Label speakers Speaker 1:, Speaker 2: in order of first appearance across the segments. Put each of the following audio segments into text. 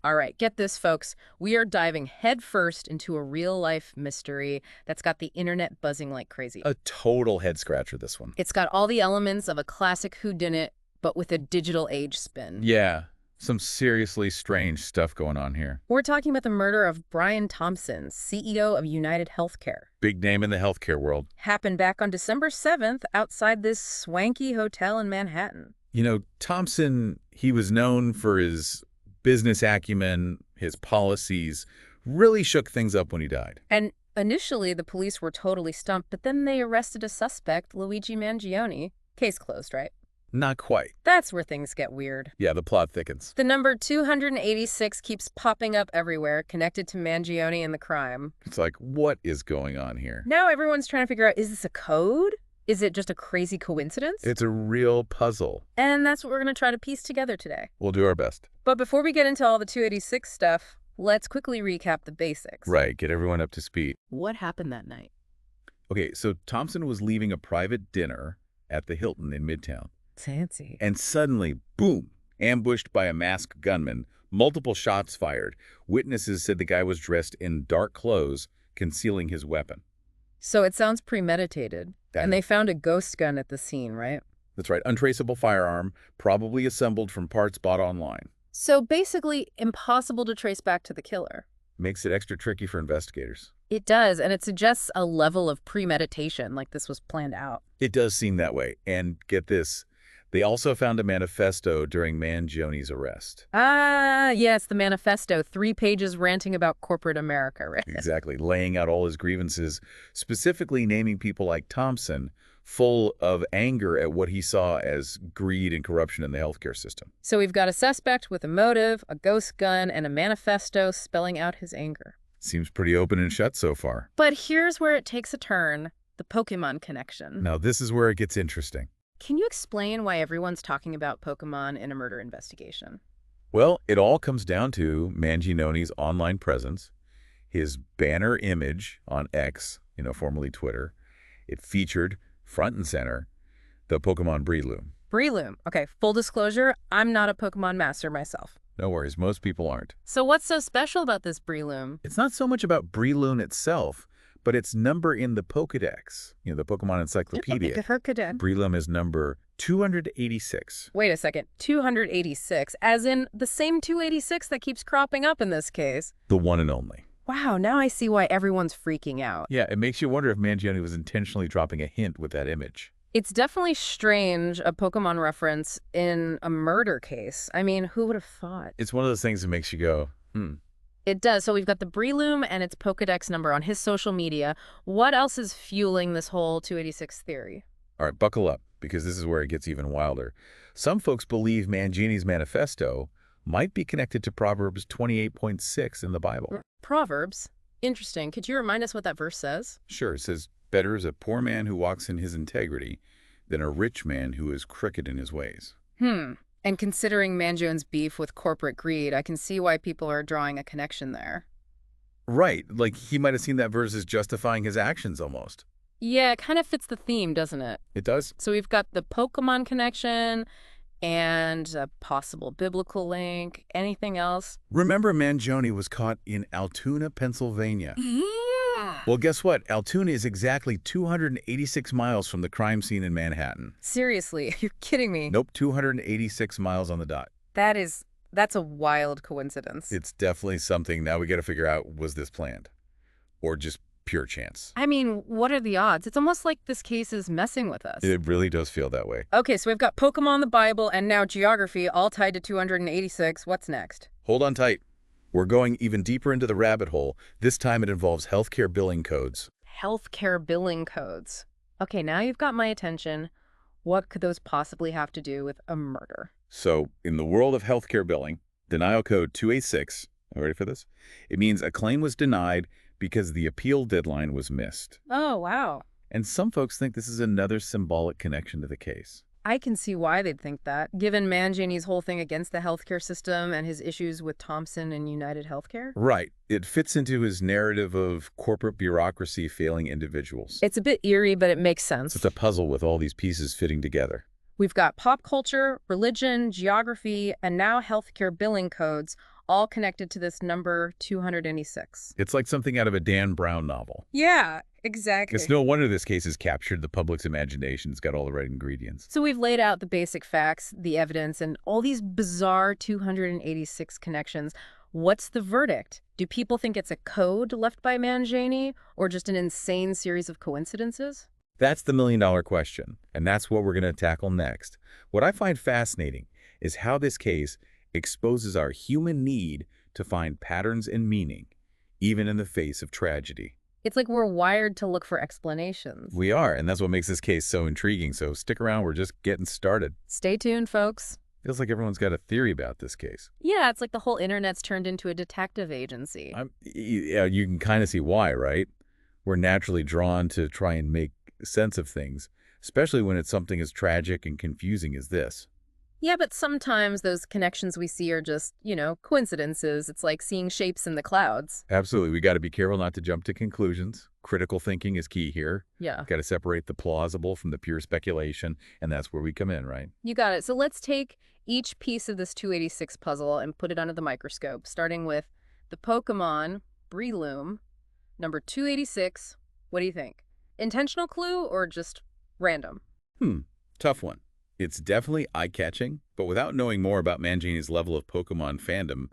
Speaker 1: All right, get this, folks. We are diving headfirst into a real-life mystery that's got the internet buzzing like crazy.
Speaker 2: A total head scratcher, this one.
Speaker 1: It's got all the elements of a classic whodunit, but with a digital age spin.
Speaker 2: Yeah, some seriously strange stuff going on here.
Speaker 1: We're talking about the murder of Brian Thompson, CEO of United Healthcare.
Speaker 2: Big name in the healthcare world.
Speaker 1: Happened back on December 7th outside this swanky hotel in Manhattan.
Speaker 2: You know, Thompson, he was known for his business acumen, his policies, really shook things up when he died.
Speaker 1: And initially, the police were totally stumped, but then they arrested a suspect, Luigi Mangione. Case closed, right?
Speaker 2: Not quite.
Speaker 1: That's where things get weird.
Speaker 2: Yeah, the plot thickens.
Speaker 1: The number 286 keeps popping up everywhere, connected to Mangione and the crime.
Speaker 2: It's like, what is going on here?
Speaker 1: Now everyone's trying to figure out, is this a code? Is it just a crazy coincidence?
Speaker 2: It's a real puzzle.
Speaker 1: And that's what we're going to try to piece together today.
Speaker 2: We'll do our best.
Speaker 1: But before we get into all the 286 stuff, let's quickly recap the basics.
Speaker 2: Right, get everyone up to speed.
Speaker 1: What happened that night?
Speaker 2: Okay, so Thompson was leaving a private dinner at the Hilton in Midtown.
Speaker 1: Fancy.
Speaker 2: And suddenly, boom, ambushed by a masked gunman, multiple shots fired. Witnesses said the guy was dressed in dark clothes, concealing his weapon.
Speaker 1: So it sounds premeditated. And they found a ghost gun at the scene, right?
Speaker 2: That's right, untraceable firearm, probably assembled from parts bought online.
Speaker 1: So basically impossible to trace back to the killer.
Speaker 2: Makes it extra tricky for investigators.
Speaker 1: It does, and it suggests a level of premeditation, like this was planned out.
Speaker 2: It does seem that way. And get this, they also found a manifesto during Mangione's arrest.
Speaker 1: Ah, yes, the manifesto, 3 pages ranting about corporate America, right?
Speaker 2: Exactly, laying out all his grievances, specifically naming people like Thompson, full of anger at what he saw as greed and corruption in the healthcare system.
Speaker 1: So we've got a suspect with a motive, a ghost gun, and a manifesto spelling out his anger.
Speaker 2: Seems pretty open and shut so far.
Speaker 1: But here's where it takes a turn, the Pokemon connection.
Speaker 2: Now this is where it gets interesting.
Speaker 1: Can you explain why everyone's talking about Pokemon in a murder investigation?
Speaker 2: Well, it all comes down to Mangione's online presence, his banner image on X, formerly Twitter. It featured, front and center, the Pokemon Breloom.
Speaker 1: Breloom. Okay, full disclosure, I'm not a Pokemon master myself.
Speaker 2: No worries, most people aren't.
Speaker 1: So what's so special about this Breloom?
Speaker 2: It's not so much about Breloom itself, but its number in the Pokedex, the Pokemon Encyclopedia. Breloom is number 286.
Speaker 1: Wait a second, 286, as in the same 286 that keeps cropping up in this case?
Speaker 2: The one and only.
Speaker 1: Wow, now I see why everyone's freaking out.
Speaker 2: Yeah, it makes you wonder if Mangione was intentionally dropping a hint with that image.
Speaker 1: It's definitely strange, a Pokemon reference in a murder case. I mean, who would have thought?
Speaker 2: It's one of those things that makes you go,
Speaker 1: It does. So we've got the Breloom and its Pokedex number on his social media. What else is fueling this whole 286 theory?
Speaker 2: All right, buckle up, because this is where it gets even wilder. Some folks believe Mangione's manifesto might be connected to Proverbs 28.6 in the Bible.
Speaker 1: Proverbs? Interesting. Could you remind us what that verse says?
Speaker 2: Sure, it says, "Better is a poor man who walks in his integrity than a rich man who is crooked in his ways."
Speaker 1: And considering Mangione's beef with corporate greed, I can see why people are drawing a connection there.
Speaker 2: Right, like he might have seen that verse as justifying his actions almost.
Speaker 1: Yeah, it kind of fits the theme, doesn't it?
Speaker 2: It does.
Speaker 1: So we've got the Pokemon connection and a possible biblical link. Anything else?
Speaker 2: Remember, Mangione was caught in Altoona, Pennsylvania. Well, guess what? Altoona is exactly 286 miles from the crime scene in Manhattan.
Speaker 1: Seriously, you're kidding me.
Speaker 2: Nope, 286 miles on the dot.
Speaker 1: That's a wild coincidence.
Speaker 2: It's definitely something. Now we got to figure out, was this planned? Or just pure chance?
Speaker 1: I mean, what are the odds? It's almost like this case is messing with us.
Speaker 2: It really does feel that way.
Speaker 1: Okay, so we've got Pokemon, the Bible, and now geography, all tied to 286. What's next?
Speaker 2: Hold on tight. We're going even deeper into the rabbit hole. This time it involves healthcare billing codes.
Speaker 1: Healthcare billing codes. Okay, now you've got my attention. What could those possibly have to do with a murder?
Speaker 2: So, in the world of healthcare billing, denial code 286, are you ready for this? It means a claim was denied because the appeal deadline was missed.
Speaker 1: Oh, wow.
Speaker 2: And some folks think this is another symbolic connection to the case.
Speaker 1: I can see why they'd think that, given Mangione's whole thing against the healthcare system and his issues with Thompson and United Healthcare.
Speaker 2: Right. It fits into his narrative of corporate bureaucracy failing individuals.
Speaker 1: It's a bit eerie, but it makes sense.
Speaker 2: It's a puzzle with all these pieces fitting together.
Speaker 1: We've got pop culture, religion, geography, and now healthcare billing codes, all connected to this number 286.
Speaker 2: It's like something out of a Dan Brown novel.
Speaker 1: Yeah,
Speaker 2: It's
Speaker 1: exactly.
Speaker 2: no wonder this case has captured the public's imagination. It's got all the right ingredients.
Speaker 1: So we've laid out the basic facts, the evidence, and all these bizarre 286 connections. What's the verdict? Do people think it's a code left by Mangione or just an insane series of coincidences?
Speaker 2: That's the million-dollar question, and that's what we're going to tackle next. What I find fascinating is how this case exposes our human need to find patterns and meaning, even in the face of tragedy.
Speaker 1: It's like we're wired to look for explanations.
Speaker 2: We are, and that's what makes this case so intriguing. So stick around, we're just getting started.
Speaker 1: Stay tuned, folks.
Speaker 2: Feels like everyone's got a theory about this case.
Speaker 1: Yeah, it's like the whole internet's turned into a detective agency.
Speaker 2: Yeah, you can kind of see why, right? We're naturally drawn to try and make sense of things, especially when it's something as tragic and confusing as this.
Speaker 1: Yeah, but sometimes those connections we see are just, coincidences. It's like seeing shapes in the clouds.
Speaker 2: Absolutely. We got to be careful not to jump to conclusions. Critical thinking is key here.
Speaker 1: Yeah,
Speaker 2: Got to separate the plausible from the pure speculation, and that's where we come in, right?
Speaker 1: you got it. So let's take each piece of this 286 puzzle and put it under the microscope, starting with the Pokemon Breloom, number 286. What do you think? Intentional clue or just random?
Speaker 2: Tough one. It's definitely eye-catching, but without knowing more about Mangini's level of Pokemon fandom,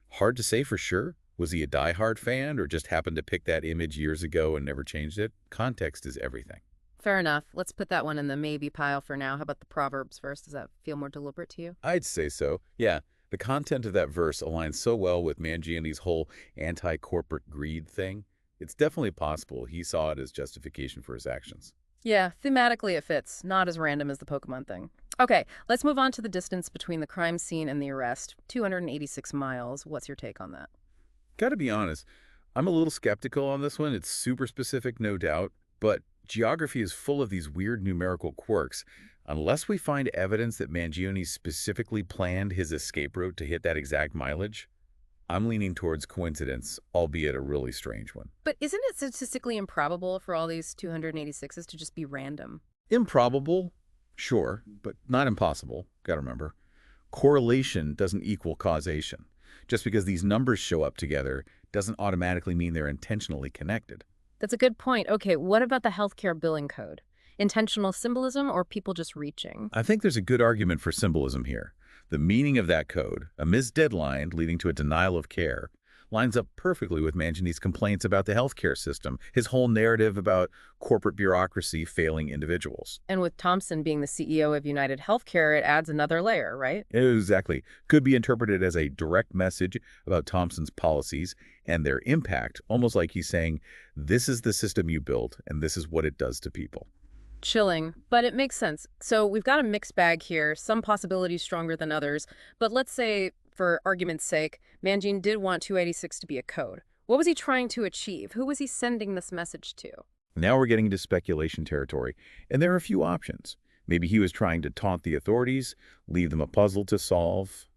Speaker 2: hard to say for sure. Was he a diehard fan or just happened to pick that image years ago and never changed it? Context is everything.
Speaker 1: Fair enough. Let's put that one in the maybe pile for now. How about the Proverbs verse? Does that feel more deliberate to you?
Speaker 2: I'd say so. Yeah, the content of that verse aligns so well with Mangini's whole anti-corporate greed thing. It's definitely possible he saw it as justification for his actions.
Speaker 1: Yeah, thematically it fits. Not as random as the Pokemon thing. Okay, let's move on to the distance between the crime scene and the arrest. 286 miles. What's your take on that?
Speaker 2: Gotta be honest, I'm a little skeptical on this one. It's super specific, no doubt, but geography is full of these weird numerical quirks. Unless we find evidence that Mangione specifically planned his escape route to hit that exact mileage, I'm leaning towards coincidence, albeit a really strange one.
Speaker 1: But isn't it statistically improbable for all these 286s to just be random?
Speaker 2: Improbable, sure, but not impossible. Gotta remember, correlation doesn't equal causation. Just because these numbers show up together doesn't automatically mean they're intentionally connected.
Speaker 1: That's a good point. Okay, what about the healthcare billing code? Intentional symbolism or people just reaching?
Speaker 2: I think there's a good argument for symbolism here. The meaning of that code, a missed deadline leading to a denial of care, lines up perfectly with Mangini's complaints about the healthcare system, his whole narrative about corporate bureaucracy failing individuals.
Speaker 1: And with Thompson being the CEO of United Healthcare, it adds another layer, right?
Speaker 2: Exactly. Could be interpreted as a direct message about Thompson's policies and their impact, almost like he's saying, this is the system you built, and this is what it does to people.
Speaker 1: Chilling, but it makes sense. So we've got a mixed bag here, some possibilities stronger than others. But let's say, for argument's sake, Mangione did want 286 to be a code. What was he trying to achieve? Who was he sending this message to?
Speaker 2: Now we're getting into speculation territory, and there are a few options. Maybe he was trying to taunt the authorities, leave them a puzzle to solve.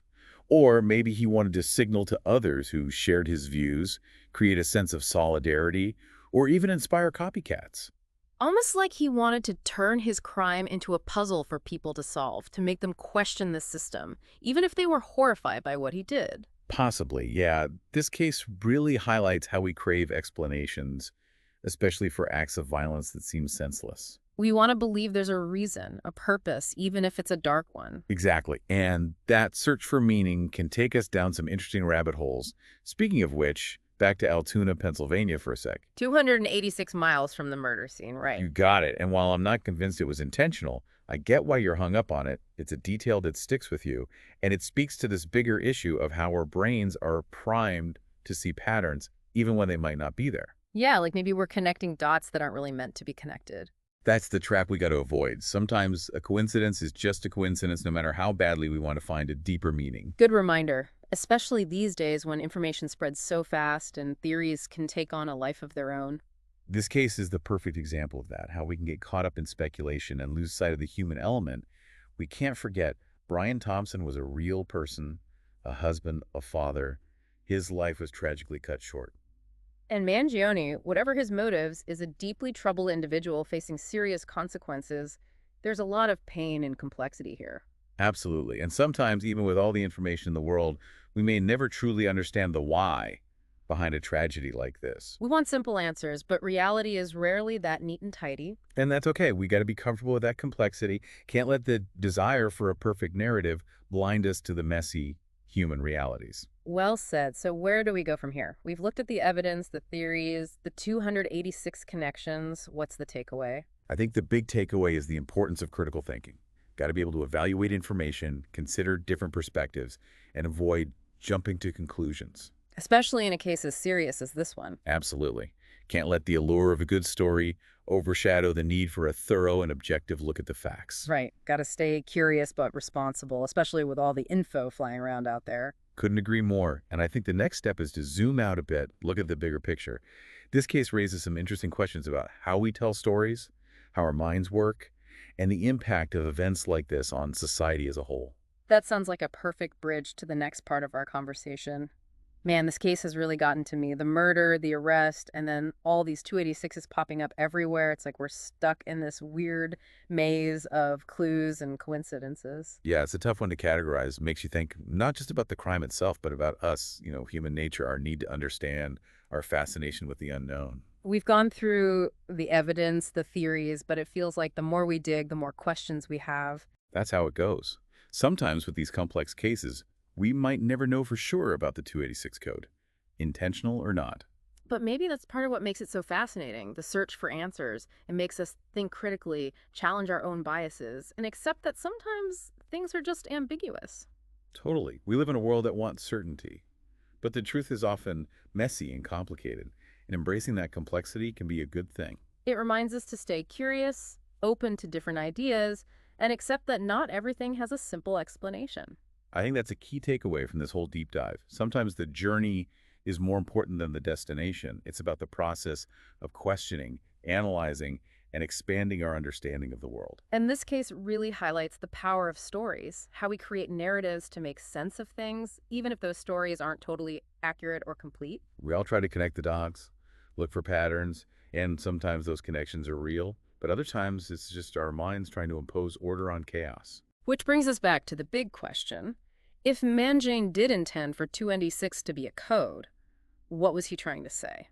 Speaker 2: Or maybe he wanted to signal to others who shared his views, create a sense of solidarity, or even inspire copycats.
Speaker 1: Almost like he wanted to turn his crime into a puzzle for people to solve, to make them question the system, even if they were horrified by what he did.
Speaker 2: Possibly, yeah. This case really highlights how we crave explanations, especially for acts of violence that seem senseless.
Speaker 1: We want to believe there's a reason, a purpose, even if it's a dark one.
Speaker 2: Exactly. And that search for meaning can take us down some interesting rabbit holes. Speaking of which, back to Altoona, Pennsylvania for a sec.
Speaker 1: 286 miles from the murder scene, right?
Speaker 2: You got it. And while I'm not convinced it was intentional, I get why you're hung up on it. It's a detail that sticks with you. And it speaks to this bigger issue of how our brains are primed to see patterns, even when they might not be there.
Speaker 1: Yeah, like maybe we're connecting dots that aren't really meant to be connected.
Speaker 2: That's the trap we got to avoid. Sometimes a coincidence is just a coincidence, no matter how badly we want to find a deeper meaning.
Speaker 1: Good reminder, especially these days when information spreads so fast and theories can take on a life of their own.
Speaker 2: This case is the perfect example of that, how we can get caught up in speculation and lose sight of the human element. We can't forget Brian Thompson was a real person, a husband, a father. His life was tragically cut short.
Speaker 1: And Mangione, whatever his motives, is a deeply troubled individual facing serious consequences. There's a lot of pain and complexity here.
Speaker 2: Absolutely. And sometimes, even with all the information in the world, We may never truly understand the why behind a tragedy like this.
Speaker 1: We want simple answers, but reality is rarely that neat and tidy.
Speaker 2: And that's okay. We got to be comfortable with that complexity. Can't let the desire for a perfect narrative blind us to the messy human realities.
Speaker 1: Well said. So where do we go from here? We've looked at the evidence, the theories, the 286 connections. What's the takeaway?
Speaker 2: I think the big takeaway is the importance of critical thinking. Got to be able to evaluate information, consider different perspectives, and avoid jumping to conclusions.
Speaker 1: Especially in a case as serious as this one.
Speaker 2: Absolutely. Can't let the allure of a good story overshadow the need for a thorough and objective look at the facts.
Speaker 1: Right. Got to stay curious but responsible, especially with all the info flying around out there.
Speaker 2: Couldn't agree more. And I think the next step is to zoom out a bit, look at the bigger picture. This case raises some interesting questions about how we tell stories, how our minds work, and the impact of events like this on society as a whole.
Speaker 1: That sounds like a perfect bridge to the next part of our conversation. Man, this case has really gotten to me. The murder, the arrest, and then all these 286s popping up everywhere. It's like we're stuck in this weird maze of clues and coincidences.
Speaker 2: Yeah, it's a tough one to categorize. Makes you think not just about the crime itself, but about us, human nature, our need to understand, our fascination with the unknown.
Speaker 1: We've gone through the evidence, the theories, but it feels like the more we dig, the more questions we have.
Speaker 2: That's how it goes. Sometimes with these complex cases, we might never know for sure about the 286 code, intentional or not.
Speaker 1: But maybe that's part of what makes it so fascinating, the search for answers. It makes us think critically, challenge our own biases, and accept that sometimes things are just ambiguous.
Speaker 2: Totally. We live in a world that wants certainty. But the truth is often messy and complicated, and embracing that complexity can be a good thing.
Speaker 1: It reminds us to stay curious, open to different ideas, and accept that not everything has a simple explanation.
Speaker 2: I think that's a key takeaway from this whole deep dive. Sometimes the journey is more important than the destination. It's about the process of questioning, analyzing, and expanding our understanding of the world.
Speaker 1: And this case really highlights the power of stories, how we create narratives to make sense of things, even if those stories aren't totally accurate or complete.
Speaker 2: We all try to connect the dots, look for patterns, and sometimes those connections are real, but other times it's just our minds trying to impose order on chaos.
Speaker 1: Which brings us back to the big question. If Mangione did intend for 296 to be a code, what was he trying to say?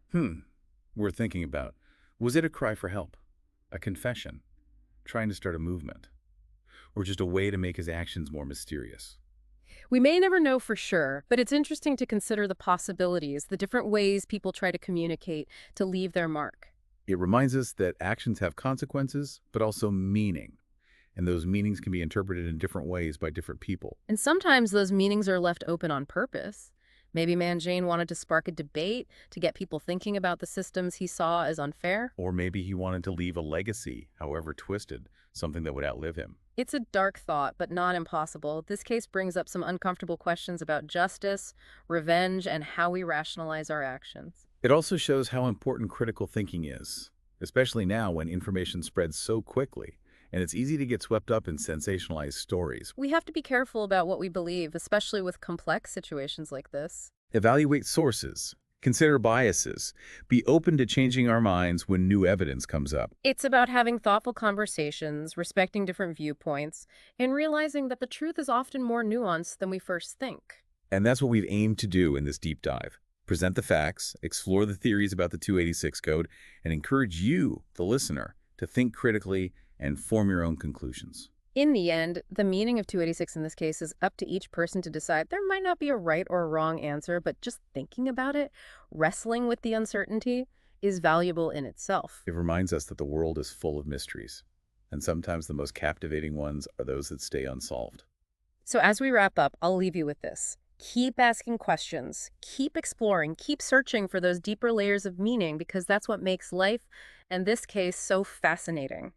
Speaker 2: We're thinking about, was it a cry for help? A confession? Trying to start a movement? Or just a way to make his actions more mysterious?
Speaker 1: We may never know for sure, but it's interesting to consider the possibilities, the different ways people try to communicate to leave their mark.
Speaker 2: It reminds us that actions have consequences, but also meaning. And those meanings can be interpreted in different ways by different people.
Speaker 1: And sometimes those meanings are left open on purpose. Maybe Mangione wanted to spark a debate to get people thinking about the systems he saw as unfair.
Speaker 2: Or maybe he wanted to leave a legacy, however twisted, something that would outlive him.
Speaker 1: It's a dark thought, but not impossible. This case brings up some uncomfortable questions about justice, revenge, and how we rationalize our actions.
Speaker 2: It also shows how important critical thinking is, especially now when information spreads so quickly. And it's easy to get swept up in sensationalized stories.
Speaker 1: We have to be careful about what we believe, especially with complex situations like this.
Speaker 2: Evaluate sources. Consider biases. Be open to changing our minds when new evidence comes up.
Speaker 1: It's about having thoughtful conversations, respecting different viewpoints, and realizing that the truth is often more nuanced than we first think.
Speaker 2: And that's what we've aimed to do in this deep dive. Present the facts, explore the theories about the 286 code, and encourage you, the listener, to think critically and form your own conclusions.
Speaker 1: In the end, the meaning of 286 in this case is up to each person to decide. There might not be a right or a wrong answer, but just thinking about it, wrestling with the uncertainty, is valuable in itself.
Speaker 2: It reminds us that the world is full of mysteries, and sometimes the most captivating ones are those that stay unsolved.
Speaker 1: So as we wrap up, I'll leave you with this. Keep asking questions, keep exploring, keep searching for those deeper layers of meaning, because that's what makes life, and this case, so fascinating.